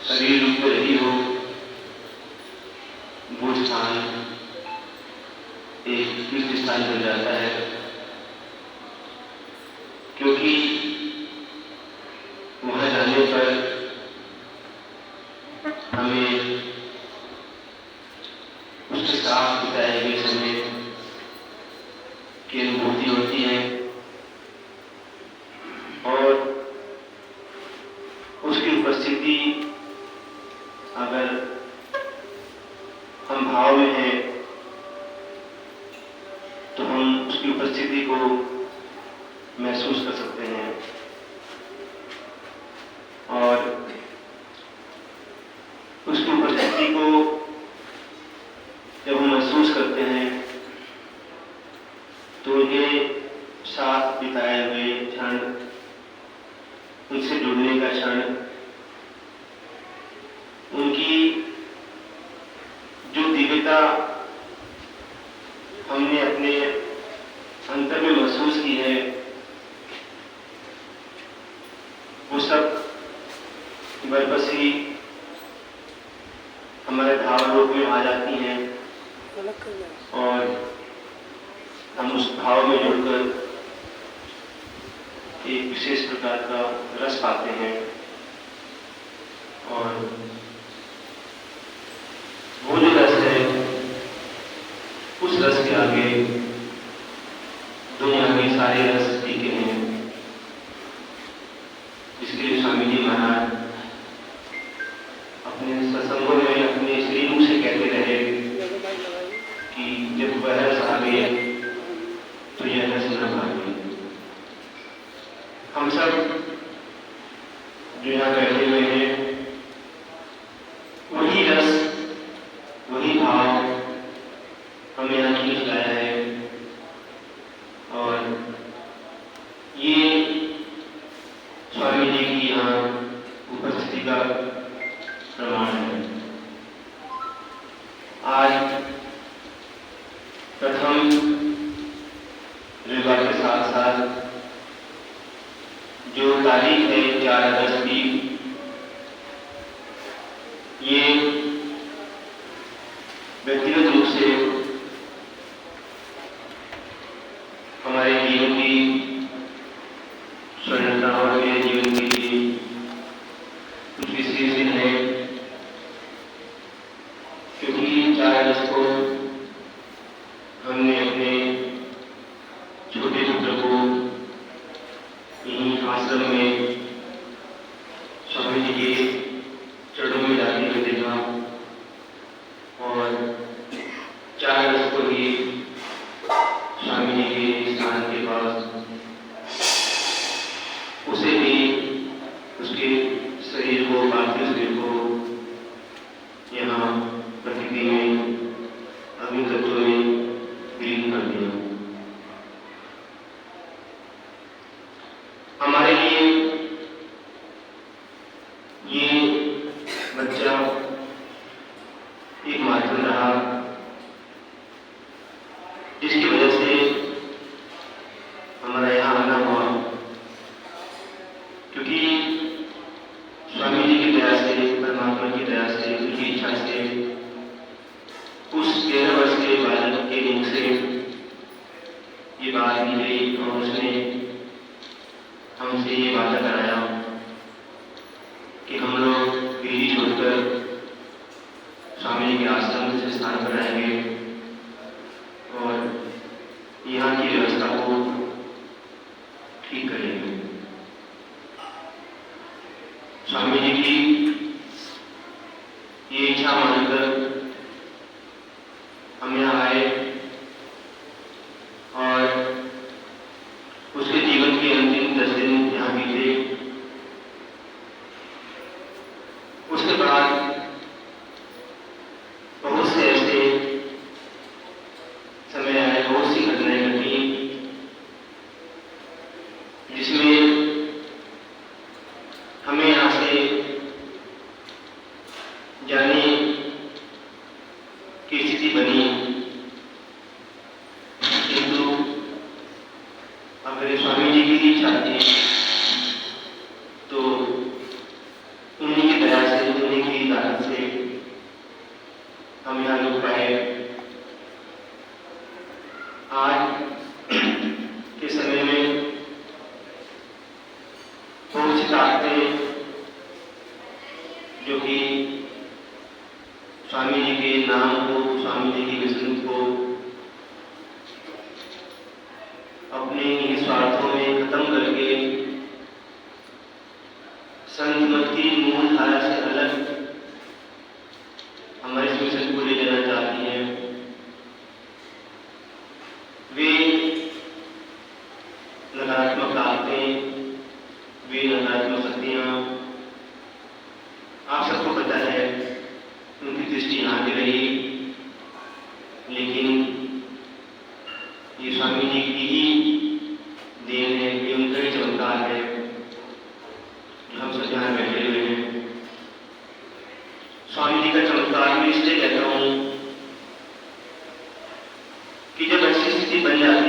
शरीर रूप में रही हो, वो स्थान एक तीर्थ स्थान बन जाता है, क्योंकि वहां जाने पर हमें उसके साथ बिताए हुए समय की अनुभूति होती है और उसकी उपस्थिति अगर हम भाव में हैं तो हम उसकी उपस्थिति को महसूस कर सकते हैं और उसकी उपस्थिति को जब हम महसूस करते हैं तो उनके साथ बिताए हुए क्षण, उनसे जुड़ने का क्षण, उनकी जो दिव्यता हमने अपने अंतर में महसूस की है, वो सब बरबसी हमारे भाव रूप में आ जाती हैं और हम उस भाव में जुड़कर एक विशेष प्रकार का रस पाते हैं और वो जो रस है, उस रस के आगे दुनिया के सारे रस फीके हैं। इसके लिए स्वामी जी महाराज अपने सत्संगों में अपने श्री रूप से कहते रहे कि जब वह रस आ गए तो यह रस न भागे। हम सब जो यहाँ बैठे हुए हैं, वही रस, वही भाव हमें यहाँ खींच लाया है और ये स्वामी जी की यहाँ उपस्थिति का प्रमाण है। आज प्रथम रविवार के साथ साथ जो तारीख है 4 अगस्त की, ये व्यक्तिगत रूप से हमारे जीवन की स्वर्णता और मेरे जीवन के लिए कुछ विशेष दिन है, क्योंकि 4 अगस्त को हमने अपने छोटे पुत्र को यहीं आश्रम में स्वामी जी के चरणों में जाते हुए देखा और 4 अगस्त को ही स्वामी जी के स्थान के पास उसे भी उसके शरीर को, पार्थिव शरीर को यहाँ प्रकृति में, अग्नि तत्व में विलीन कर दिया। हमारे लिए ये बच्चा एक माध्यम रहा जिसकी वजह से हमारा यहाँ आना हुआ, क्योंकि स्वामी जी की दया से, परमात्मा की दया से, उनकी इच्छा से उस 13 वर्ष के बालक के मुख से ये बात की गई और उसने हमसे ये वादा कराया कि हम लोग दिल्ली छोड़कर स्वामी जी के आश्रम से स्थान पर आएंगे और यहाँ की व्यवस्था को ठीक करेंगे। स्वामी जी की ये इच्छा मानकर हम यहाँ आए और उसके जीवन के अंतिम 10 दिन यहाँ बीते। उसके बाद बहुत से ऐसे समय आए, बहुत सी घटनाएं घटी जिसमें हमें यहाँ से जाने की स्थिति बनी, किंतु अगर स्वामी जी की इच्छा थी तो उन्हीं की दया से, उन्हीं के समय में बहुत सी ताकतें जो कि स्वामी जी के नाम को, स्वामी जी की विष्णु को अपने ही स्वार्थों में खत्म करके संत मत की मूल धारा से अलग हमारे इस मिशन को ले जाना चाहती हैं। वे नकारात्मक ताकतें, वे नकारात्मक शक्तियाँ, आप सबको पता है उनकी दृष्टि यहाँ भी रही, लेकिन ये स्वामी जी की ही देन है, ये उनका ही चमत्कार है जो हम सब यहाँ बैठे हुए हैं। स्वामी जी का चमत्कार मैं इसलिए कहता हूँ कि जब ऐसी स्थिति बन जाती